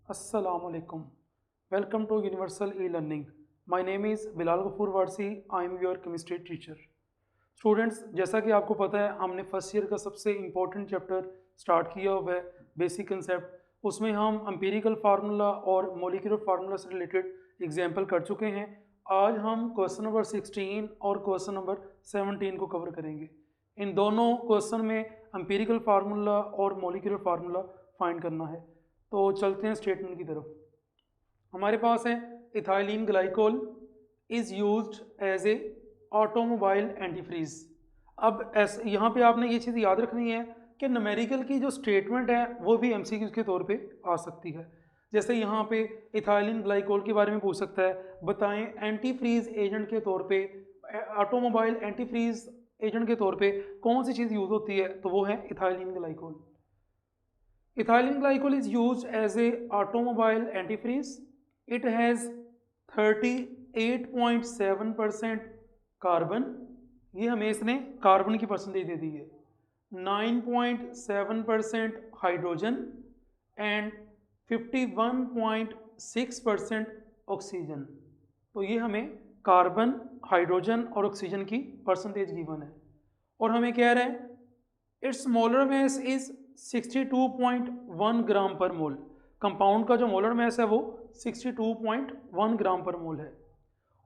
Assalamualaikum. Welcome to Universal E-Learning. My name is Bilal Ghafoor Warsi. I am your chemistry teacher. Students, जैसा कि आपको पता है हमने फर्स्ट ईयर का सबसे इम्पोर्टेंट चैप्टर स्टार्ट किया हुआ है, बेसिक कंसेप्ट। उसमें हम एम्पिरिकल फार्मूला और मोलिकुलर फार्मूला से रिलेटेड एग्जाम्पल कर चुके हैं। आज हम क्वेश्चन नंबर 16 और क्वेश्चन नंबर 17 को कवर करेंगे। इन दोनों क्वेश्चन में एम्पिरिकल फार्मूला और मोलिकुलर फार्मूला फाइंड करना है। तो चलते हैं स्टेटमेंट की तरफ। हमारे पास है ethylene glycol is used as a automobile antifreeze. अब ऐसे यहाँ पे आपने ये चीज़ याद रखनी है कि न्यूमेरिकल की जो स्टेटमेंट है वो भी एमसीक्यूज के तौर पे आ सकती है। जैसे यहाँ पे इथाइलिन ग्लाइकोल के बारे में पूछ सकता है, बताएं एंटीफ्रीज एजेंट के तौर पे, ऑटोमोबाइल एंटीफ्रीज एजेंट के तौर पे कौन सी चीज़ यूज़ होती है, तो वो है ethylene glycol. Ethylene glycol is used as a automobile antifreeze. It has 38.7% carbon, ये हमें इसने कार्बन की परसेंटेज दे दी है, 9.7% हाइड्रोजन एंड 51.6% ऑक्सीजन। तो ये हमें कार्बन, हाइड्रोजन और ऑक्सीजन की परसेंटेज गिवन है। और हमें कह रहे हैं इट्स मोलर मास इज 62.1 ग्राम पर मोल। कंपाउंड का जो मोलर मास है वो 62.1 ग्राम पर मोल है।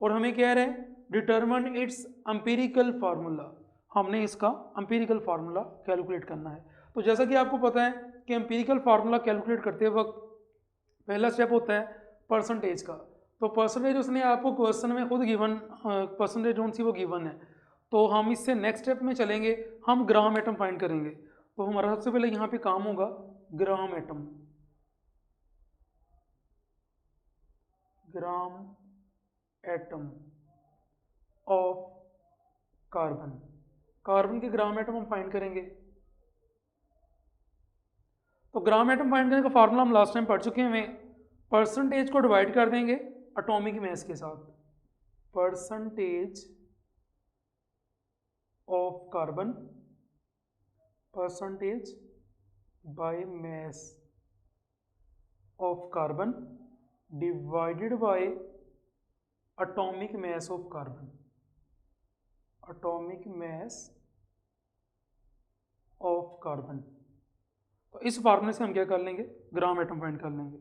और हमें कह रहे हैं डिटरमिन इट्स एम्पिरिकल फार्मूला, हमने इसका एम्पिरिकल फार्मूला कैलकुलेट करना है। तो जैसा कि आपको पता है कि एम्पिरिकल फार्मूला कैलकुलेट करते वक्त पहला स्टेप होता है परसेंटेज का। तो परसेंटेज उसने आपको क्वेश्चन में खुद गिवन, परसेंटेज कौन सी वो गिवन है। तो हम इससे नेक्स्ट स्टेप में चलेंगे, हम ग्राम एटम फाइंड करेंगे। तो हमारा सबसे पहले यहाँ पे काम होगा gram atom. Gram atom of carbon, carbon के ग्राम एटम हम फाइंड करेंगे। तो ग्राम एटम फाइंड करने का फार्मूला हम लास्ट टाइम पढ़ चुके हैं। परसेंटेज को डिवाइड कर देंगे एटॉमिक मास के साथ। Percentage of carbon, percentage by mass of carbon divided by atomic mass of carbon. Atomic mass of carbon. तो इस फार्मूले से हम क्या कर लेंगे, ग्राम एटम फाइंड कर लेंगे।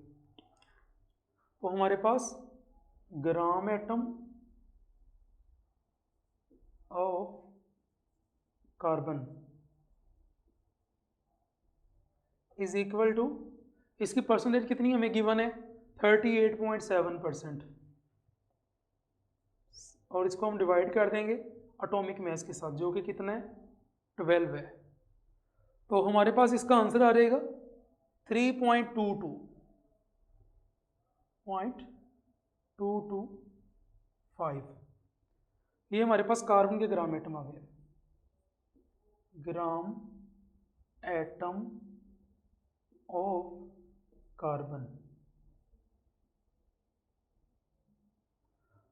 तो हमारे पास gram atom of carbon is equal to, इसकी परसेंटेज कितनी हमें गिवन है, 38.7%। और इसको हम डिवाइड कर देंगे एटॉमिक मास के साथ, जो कि कितना है, 12 है। तो हमारे पास इसका आंसर आ जाएगा 3.225। ये हमारे पास कार्बन के ग्राम एटम आ गए। ग्राम एटम ऑफ कार्बन।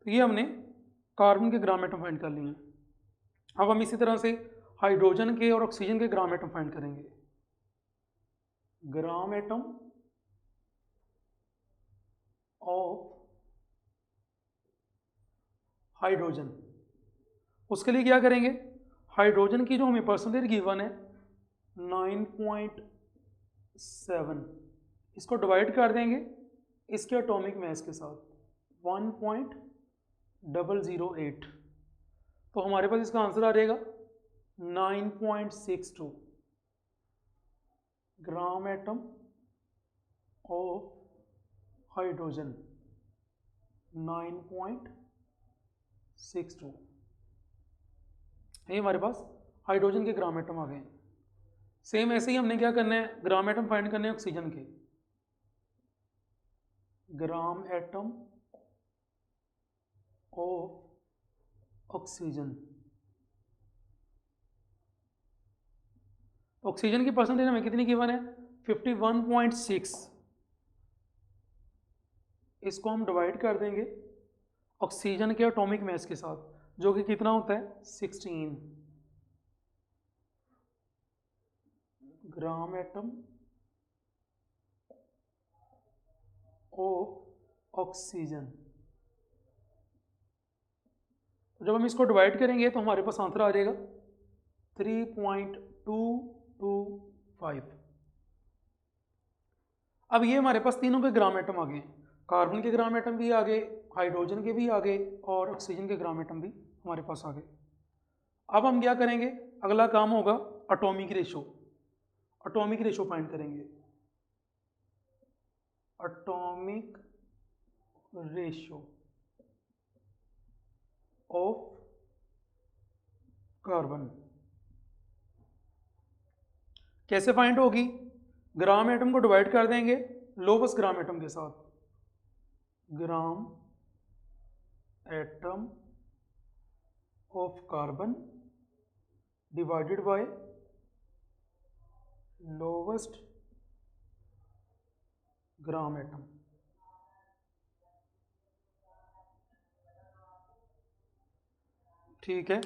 तो ये हमने कार्बन के ग्राम एटम फाइंड कर लिए हैं। अब हम इसी तरह से हाइड्रोजन के और ऑक्सीजन के ग्राम एटम फाइंड करेंगे। ग्राम एटम ऑफ हाइड्रोजन, उसके लिए क्या करेंगे, हाइड्रोजन की जो हमें परसेंटेज गिवन है 9.7, इसको डिवाइड कर देंगे इसके एटॉमिक मास के साथ 1.008। तो हमारे पास इसका आंसर आ जाएगा 9.62 ग्राम एटम ऑफ हाइड्रोजन। 9.62, ये हमारे पास हाइड्रोजन के ग्राम एटम आ गए। सेम ऐसे ही हमने क्या करना है, ग्राम एटम फाइंड करने हैं ऑक्सीजन के। ग्राम एटम ऑफ ऑक्सीजन। ऑक्सीजन की परसेंटेज हमें कितनी गिवन है, 51.6। इसको हम डिवाइड कर देंगे ऑक्सीजन के एटॉमिक मास के साथ, जो कि कितना होता है, 16 ग्राम एटम ऑफ ऑक्सीजन। जब हम इसको डिवाइड करेंगे तो हमारे पास आंसर आ जाएगा 3.225। अब ये हमारे पास तीनों के ग्राम एटम आ गए, कार्बन के ग्राम एटम भी आ गए, हाइड्रोजन के भी आ गए और ऑक्सीजन के ग्राम एटम भी हमारे पास आ गए। अब हम क्या करेंगे, अगला काम होगा atomic ratio. Atomic ratio find करेंगे, एटॉमिक रेशो ऑफ कार्बन। कैसे फाइंड होगी, ग्राम एटम को डिवाइड कर देंगे लोवेस्ट ग्राम एटम के साथ, ग्राम atom of carbon divided by lowest gram atom. ठीक है,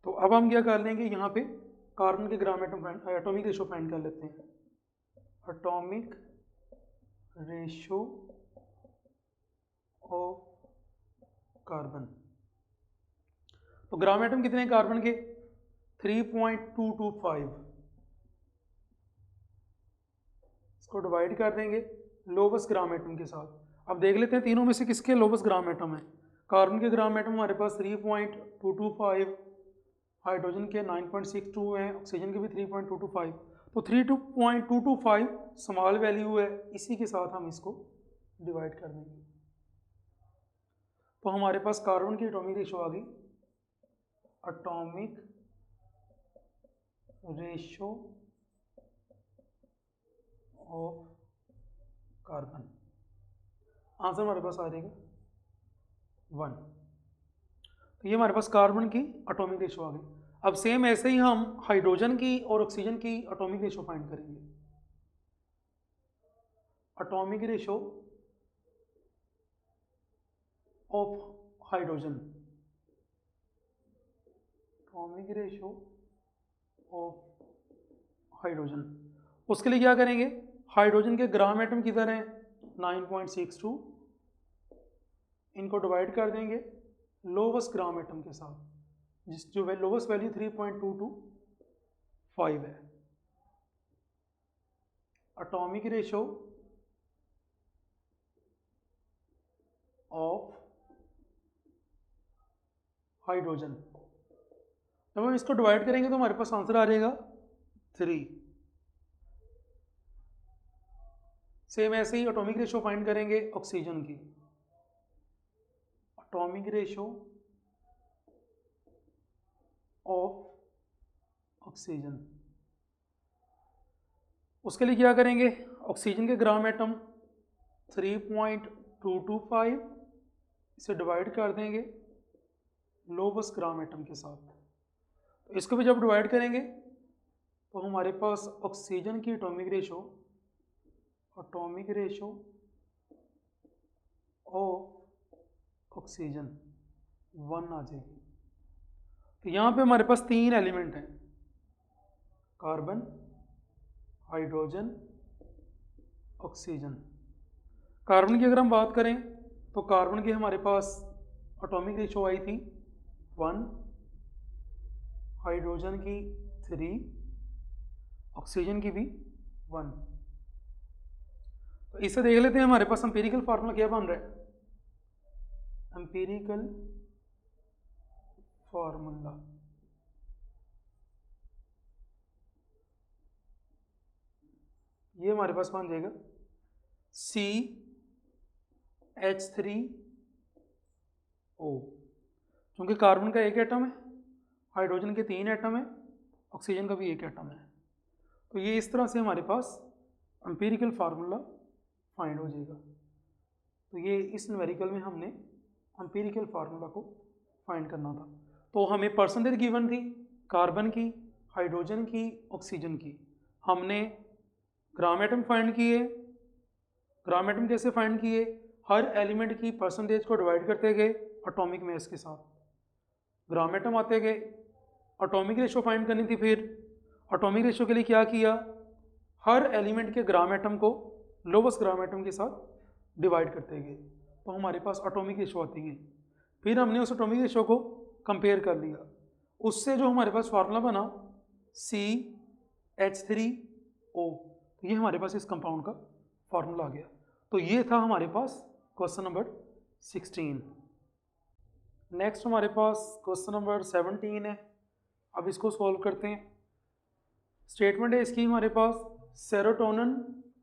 तो अब हम क्या कर लेंगे, यहाँ पे कार्बन के gram atom atomic ratio find कर लेते हैं। एटॉमिक रेशो ऑफ कार्बन, तो ग्राम एटम कितने हैं कार्बन के, 3.225। इसको डिवाइड कर देंगे लोवेस्ट ग्राम एटम के साथ। अब देख लेते हैं तीनों में से किसके लोवेस्ट ग्राम एटम है। कार्बन के ग्राम एटम हमारे पास 3.225, हाइड्रोजन के 9.62 हैं, ऑक्सीजन के भी 3.225। तो 3.225 स्मॉल वैल्यू है, इसी के साथ हम इसको डिवाइड कर देंगे। तो हमारे पास कार्बन की एटॉमिक रेशो आ गई, atomic ratio of carbon, answer हमारे पास आ जाएगा 1। तो ये हमारे पास कार्बन की एटॉमिक रेशो आ गई। अब सेम ऐसे ही हम हाइड्रोजन की और ऑक्सीजन की एटॉमिक रेशो फाइंड करेंगे। Atomic ratio of hydrogen, atomic ratio of hydrogen, उसके लिए क्या करेंगे, हाइड्रोजन के ग्राम एटम किधर हैं 9.62, इनको डिवाइड कर देंगे लोवेस्ट ग्राम एटम के साथ, जो लोवेस्ट वैल्यू 3.225 है। एटॉमिक रेशो ऑफ हाइड्रोजन, जब हम इसको डिवाइड करेंगे तो हमारे पास आंसर आ जाएगा 3। सेम ऐसे ही एटॉमिक रेशो फाइंड करेंगे ऑक्सीजन की, एटॉमिक रेशो ऑफ ऑक्सीजन, उसके लिए क्या करेंगे, ऑक्सीजन के ग्राम एटम 3.225, इसे डिवाइड कर देंगे लोवेस्ट ग्राम एटम के साथ। तो इसको भी जब डिवाइड करेंगे तो हमारे पास ऑक्सीजन की एटॉमिक रेशो ऑफ ऑक्सीजन 1 आ जाएगी। तो यहाँ पे हमारे पास 3 एलिमेंट हैं, कार्बन, हाइड्रोजन, ऑक्सीजन। कार्बन की अगर हम बात करें तो कार्बन की हमारे पास एटॉमिक रेशो आई थी 1, हाइड्रोजन की 3, ऑक्सीजन की भी 1। तो इसे देख लेते हैं, हमारे पास एम्पिरिकल फार्मूला क्या बन रहा है, एम्पिरिकल फार्मूला ये हमारे पास बन जाएगा CH3O, क्योंकि कार्बन का एक एटम है, हाइड्रोजन के 3 एटम है, ऑक्सीजन का भी एक एटम है। तो ये इस तरह से हमारे पास एम्पिरिकल फार्मूला फाइंड हो जाएगा। तो ये इस न्यूमेरिकल में हमने एम्पिरिकल फार्मूला को फाइंड करना था। तो हमें परसेंटेज गिवन थी कार्बन की, हाइड्रोजन की, ऑक्सीजन की। हमने ग्राम एटम फाइंड किए। ग्राम एटम कैसे फाइंड किए, हर एलिमेंट की परसेंटेज को डिवाइड करते गए एटॉमिक मास के साथ, ग्राम एटम आते गए, एटॉमिक रेशो फाइंड करनी थी। फिर एटॉमिक रेशियो के लिए क्या किया, हर एलिमेंट के ग्राम एटम को लोवेस्ट ग्राम एटम के साथ डिवाइड करते गए, तो हमारे पास एटॉमिक रेशियो आती है। फिर हमने उस एटॉमिक रेशियो को कंपेयर कर लिया, उससे जो हमारे पास फार्मूला बना CH3O, तो ये हमारे पास इस कंपाउंड का फार्मूला आ गया। तो ये था हमारे पास क्वेश्चन नंबर 16। नेक्स्ट हमारे पास क्वेश्चन नंबर 17 है। अब इसको सॉल्व करते हैं। स्टेटमेंट है इसकी हमारे पास, सेरोटोनिन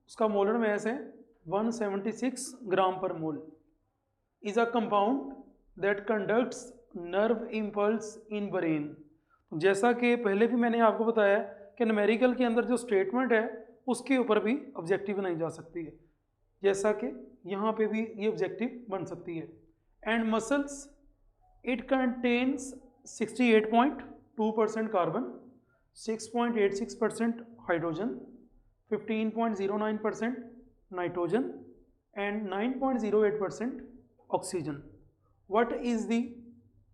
उसका मोलर मास है 176 ग्राम पर mole, is a compound that conducts nerve impulse in brain. जैसा कि पहले भी मैंने आपको बताया कि न्यूमेरिकल के अंदर जो स्टेटमेंट है उसके ऊपर भी ऑब्जेक्टिव बनाई जा सकती है, जैसा कि यहाँ पे भी ये ऑब्जेक्टिव बन सकती है। And muscles it contains 68.2% carbon, 6.86% hydrogen, 15.09% nitrogen and 9.08% oxygen. What is the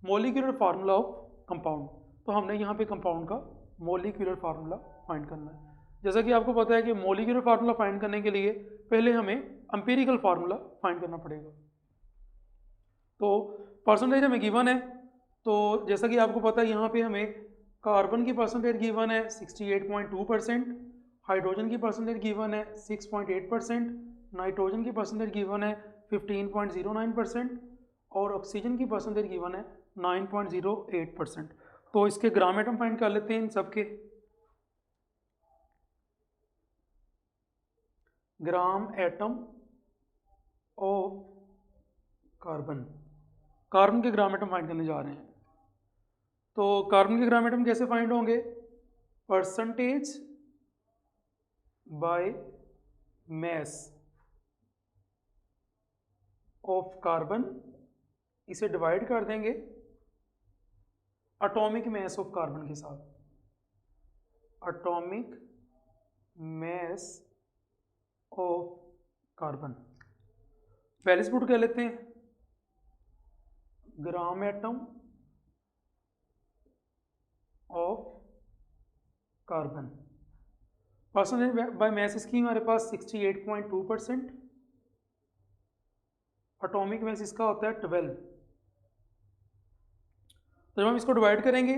molecular formula of compound. तो हमने यहाँ पे कंपाउंड का मोलिकुलर फार्मूला फाइंड करना है। जैसा कि आपको पता है कि मोलिकुलर फार्मूला फाइंड करने के लिए पहले हमें एम्पिरिकल फार्मूला फाइंड करना पड़ेगा। तो परसेंटेज हमें गिवन है, तो जैसा कि आपको पता है यहाँ पे हमें कार्बन की परसेंटेज गिवन है 68.2%, हाइड्रोजन की परसेंटेज गिवन है 6.8%, नाइट्रोजन की परसेंटेज गिवन है 15.09% और ऑक्सीजन की परसेंटेज गिवन है 9.08%। तो इसके ग्राम एटम फाइंड कर लेते हैं इन सबके। ग्राम एटम ऑफ कार्बन, कार्बन के ग्राम एटम फाइंड करने जा रहे हैं। तो कार्बन के ग्राम एटम कैसे फाइंड होंगे, percentage by mass of carbon, इसे डिवाइड कर देंगे एटॉमिक मैस ऑफ कार्बन के साथ, एटॉमिक मैस ऑफ कार्बन। पहले से पुट कर लेते हैं, ग्राम atom of carbon, percentage by mass इसकी हमारे पास 68.2%, एटॉमिक मैस इसका होता है 12। तो जब हम इसको डिवाइड करेंगे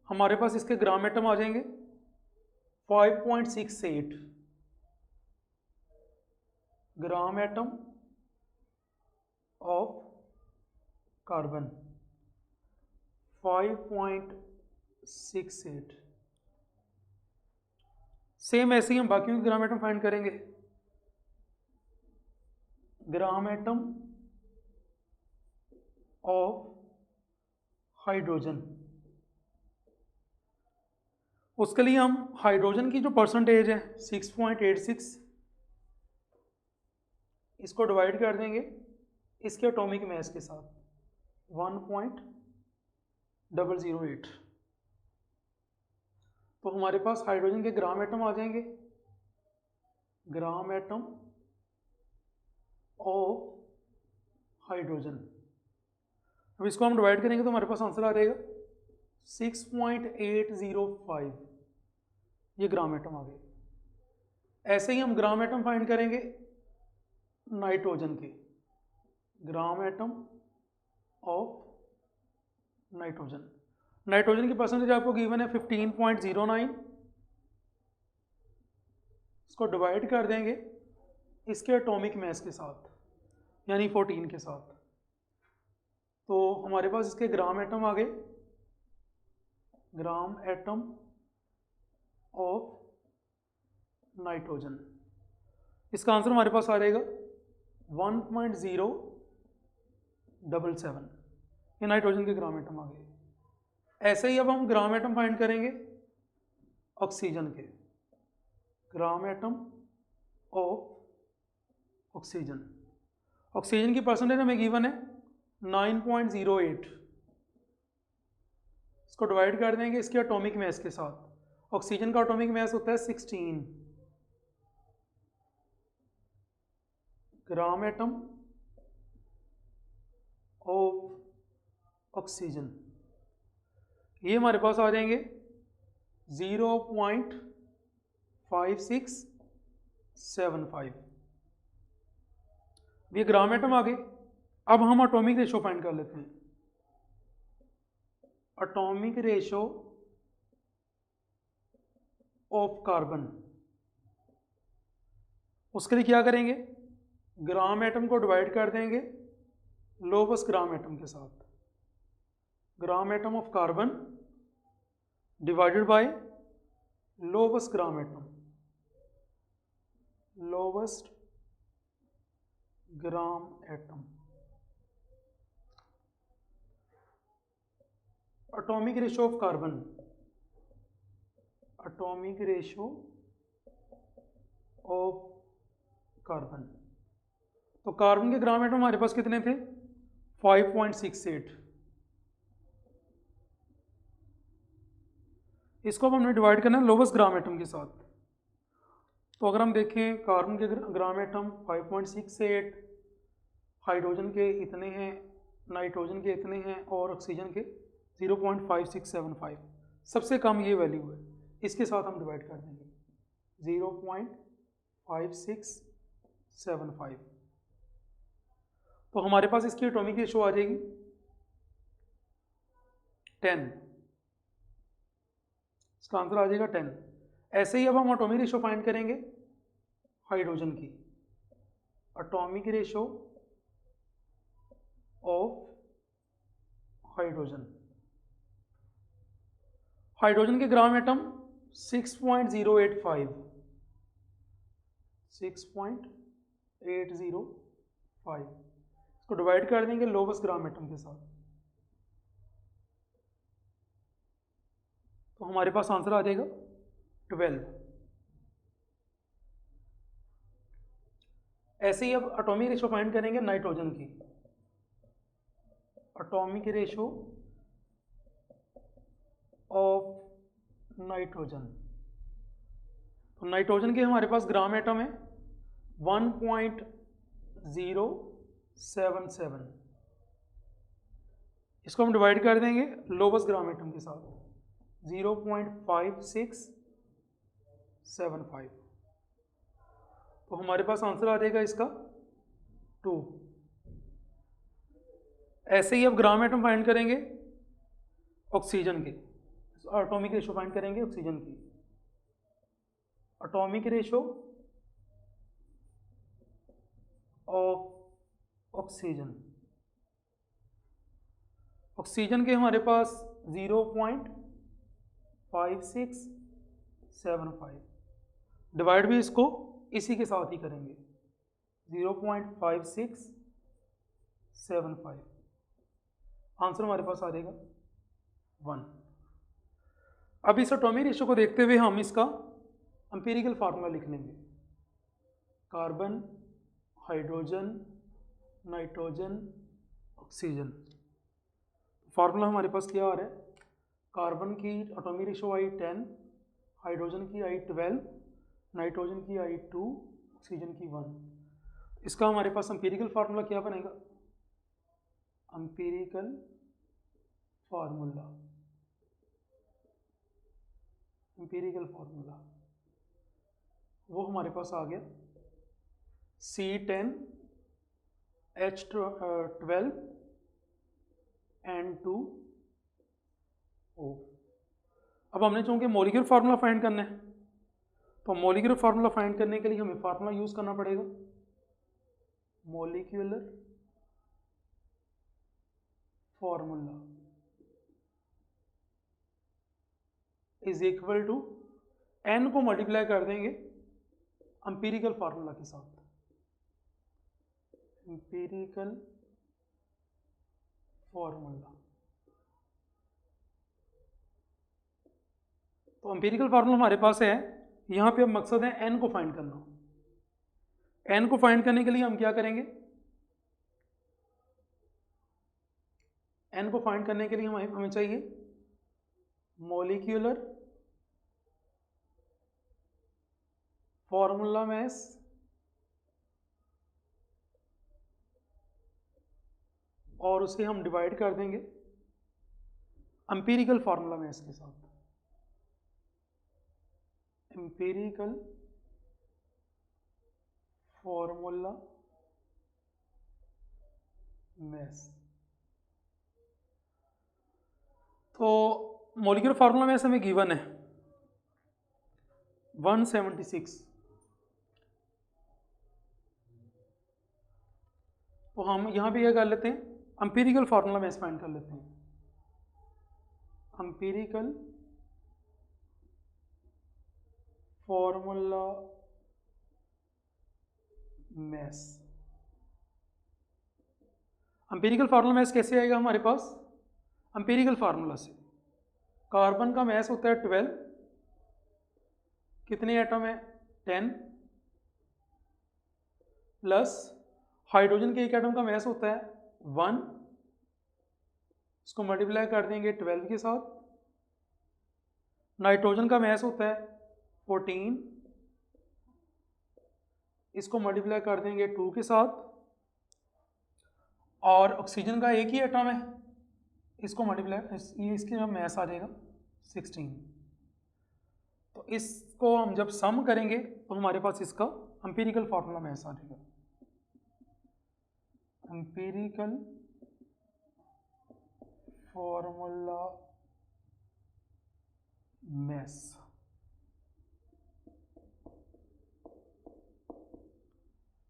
हमारे पास इसके ग्राम एटम आ जाएंगे 5.68 ग्राम एटम ऑफ कार्बन, 5.68। सेम ऐसे ही हम बाकी के ग्राम एटम फाइंड करेंगे, ग्राम एटम ऑफ हाइड्रोजन, उसके लिए हम हाइड्रोजन की जो परसेंटेज है 6.86, इसको डिवाइड कर देंगे इसके एटॉमिक मैस के साथ 1.008। तो हमारे पास हाइड्रोजन के ग्राम एटम आ जाएंगे, ग्राम एटम ऑफ हाइड्रोजन। अब इसको हम डिवाइड करेंगे तो हमारे पास आंसर आ जाएगा 6.805, ये ग्राम एटम आ गए। ऐसे ही हम ग्राम एटम फाइंड करेंगे नाइट्रोजन के, ग्राम एटम ऑफ नाइट्रोजन, नाइट्रोजन की परसेंटेज आपको गिवन है 15.09, इसको डिवाइड कर देंगे इसके एटॉमिक मैस के साथ यानी 14 के साथ। तो हमारे पास इसके ग्राम एटम आ गए, ग्राम एटम ऑफ नाइट्रोजन, इसका आंसर हमारे पास आ जाएगा 1.077, ये नाइट्रोजन के ग्राम एटम आ गए। ऐसे ही अब हम ग्राम एटम फाइंड करेंगे ऑक्सीजन के, ग्राम एटम ऑफ ऑक्सीजन, ऑक्सीजन की परसेंटेज हमें गिवन है 9.08, इसको डिवाइड कर देंगे इसके एटॉमिक मैस के साथ। ऑक्सीजन का एटॉमिक मैस होता है 16 ग्राम एटम ऑफ ऑक्सीजन, ये हमारे पास आ जाएंगे 0.5675। ये ग्राम एटम आ गए। अब हम एटॉमिक रेशो फाइंड कर लेते हैं। एटॉमिक रेशो ऑफ कार्बन, उसके लिए क्या करेंगे, ग्राम एटम को डिवाइड कर देंगे लोवेस्ट ग्राम एटम के साथ। ग्राम atom of carbon divided by lowest gram atom, lowest gram atom. Atomic ratio of carbon, atomic ratio of carbon, तो कार्बन के ग्राम एटम हमारे पास कितने थे, 5.68। इसको अब हमने डिवाइड करना है लोवेस्ट ग्राम एटम के साथ। तो अगर हम देखें कार्बन के ग्राम एटम 5.68, हाइड्रोजन के इतने हैं, नाइट्रोजन के इतने हैं और ऑक्सीजन के 0.5675। सबसे कम ये वैल्यू है, इसके साथ हम डिवाइड कर देंगे 0.5675। तो हमारे पास इसकी एटॉमिक रेशो आ जाएगी 10, इसका आंसर आ जाएगा 10। ऐसे ही अब हम एटॉमिक रेशो फाइंड करेंगे हाइड्रोजन की, atomic ratio of hydrogen. Hydrogen के ग्राम एटम 6.085, 6.805। इसको डिवाइड कर देंगे लोवेस्ट ग्राम एटम के साथ, तो हमारे पास आंसर आ जाएगा 12। ऐसे ही अब एटॉमिक रेशो फाइंड करेंगे नाइट्रोजन की, एटॉमिक रेशो ऑफ नाइट्रोजन। तो नाइट्रोजन के हमारे पास ग्राम एटम है 1.077। इसको हम डिवाइड कर देंगे लोवेस्ट ग्राम एटम के साथ 0.5675। तो हमारे पास आंसर आ जाएगा इसका 2। ऐसे ही अब ग्राम एटम फाइंड करेंगे ऑक्सीजन के, एटॉमिक रेशो फाइंड करेंगे ऑक्सीजन की, atomic ratio of oxygen. Oxygen के हमारे पास 0.5675, डिवाइड भी इसको इसी के साथ ही करेंगे 0.5675। आंसर हमारे पास आ जाएगा 1। अब इस एटॉमिक रेशो को देखते हुए हम इसका एम्पिरिकल फार्मूला लिख लेंगे। Carbon, hydrogen, nitrogen, oxygen. Formula हमारे पास क्या आ रहा है, कार्बन की एटॉमिक रेशो आई 10, हाइड्रोजन की आई 12, नाइट्रोजन की आई 2, ऑक्सीजन की 1। इसका हमारे पास एम्पिरिकल फार्मूला क्या बनेगा, एम्पिरिकल फार्मूला, एम्पिरिकल फार्मूला वो हमारे पास आ गया C10H12N2O। अब हमने चूंकि मॉलिक्यूलर फार्मूला फाइंड करना है, तो मॉलिक्यूलर फार्मूला फाइंड करने के लिए हमें फार्मूला यूज करना पड़ेगा, molecular formula is equal to n को मल्टीप्लाई कर देंगे एम्पिरिकल फार्मूला के साथ, एम्पिरिकल फार्मूला। तो एम्पिरिकल फार्मूला हमारे पास है, यहां पे अब मकसद है n को फाइंड करना। n को फाइंड करने के लिए हम क्या करेंगे, n को फाइंड करने के लिए हमें चाहिए मॉलिक्यूलर फॉर्मूला मैस और उसे हम डिवाइड कर देंगे एम्पिरिकल फार्मूला मैस के साथ। Empirical formula mass. तो मॉलिक्यूलर फार्मूला मैस हमें गिवन है 176। तो हम यहाँ पे क्या कर लेते हैं, एम्पिरिकल फार्मूला मैस फाइंड कर लेते हैं। Empirical formula mass. Empirical formula mass कैसे आएगा हमारे पास? एम्पिरिकल फार्मूला से कार्बन का मैस होता है 12, कितने एटम है 10, प्लस हाइड्रोजन के एक एटम का मैस होता है 1, इसको मल्टीप्लाई कर देंगे 12 के साथ। नाइट्रोजन का मैस होता है 14, इसको मल्टीप्लाई कर देंगे 2 के साथ। और ऑक्सीजन का एक ही एटम है, इसको मल्टीप्लाई इसकी जब मैस आ जाएगा 16। तो इसको हम जब सम करेंगे तो हमारे पास इसका एम्पिरिकल फार्मूला मैस आ जाएगा। Empirical formula mass.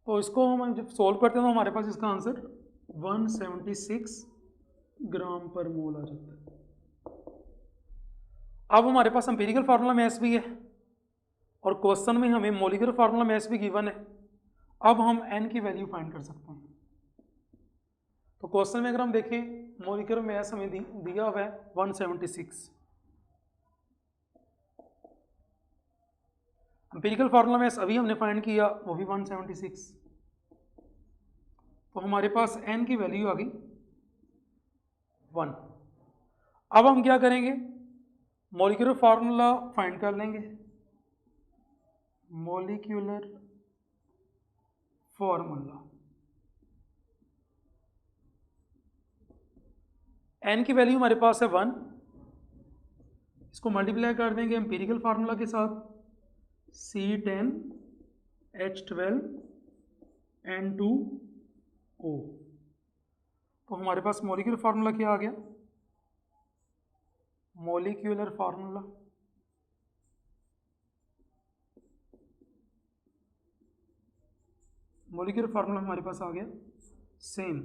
तो इसको हम जब सोल्व करते हैं तो हमारे पास इसका आंसर 176 ग्राम पर मोल आ जाता है। अब हमारे पास एम्पिरिकल फार्मूला मैस भी है और क्वेश्चन में हमें मॉलिक्यूलर फार्मूला मैस भी गिवन है। अब हम n की वैल्यू फाइंड कर सकते हैं। तो क्वेश्चन में अगर हम देखें मॉलिक्यूलर मैस हमें दिया हुआ है 176। एम्पिरिकल फार्मूला मैस अभी हमने फाइंड किया, वो भी 176। तो हमारे पास n की वैल्यू आ गई 1। अब हम क्या करेंगे, मॉलिक्यूलर फार्मूला फाइंड कर लेंगे। मॉलिक्यूलर फार्मूला n की वैल्यू हमारे पास है 1, इसको मल्टीप्लाई कर देंगे एम्पिरिकल फार्मूला के साथ C10H12N2O। तो हमारे पास मॉलिक्यूलर फार्मूला क्या आ गया, मॉलिक्यूलर फार्मूला हमारे पास आ गया सेम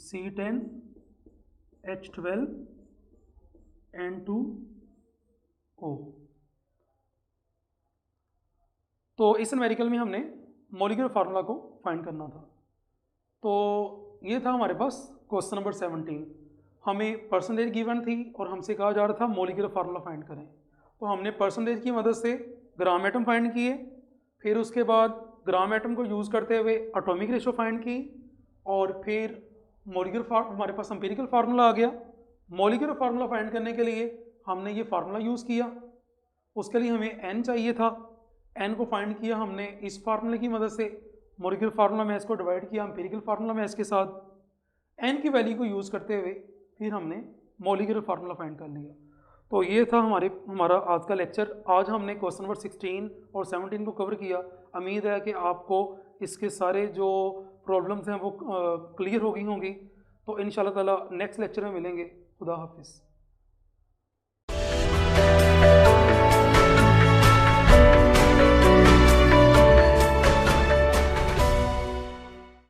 C10H12N2O। तो इस न्यूमेरिकल में हमने मॉलिक्यूलर फार्मूला को फाइंड करना था। तो ये था हमारे पास क्वेश्चन नंबर 17। हमें परसेंटेज गिवन थी और हमसे कहा जा रहा था मॉलिक्यूलर फार्मूला फाइंड करें। तो हमने परसेंटेज की मदद से ग्राम एटम फाइंड किए, फिर उसके बाद ग्राम एटम को यूज़ करते हुए एटॉमिक रेशो फाइंड की, और फिर मॉलिक्यूलर हमारे पास एम्पिरिकल फार्मूला आ गया। मॉलिक्यूलर फार्मूला फाइंड करने के लिए हमने ये फार्मूला यूज़ किया। उसके लिए हमें n चाहिए था, n को फाइंड किया हमने इस फार्मूले की मदद से। मॉलिक्यूलर फार्मूला मैस को डिवाइड किया एम्पिरिकल फार्मूला मैस के साथ, n की वैल्यू को यूज़ करते हुए फिर हमने मॉलिक्यूलर फार्मूला फाइंड कर लिया। तो ये था हमारा आज का लेक्चर। आज हमने क्वेश्चन नंबर 16 और 17 को कवर किया। उम्मीद है कि आपको इसके सारे जो प्रॉब्लम्स हैं वो क्लियर हो गई होंगी। तो इंशाल्लाह ताला नेक्स्ट लेक्चर में मिलेंगे। खुदा हाफिज़।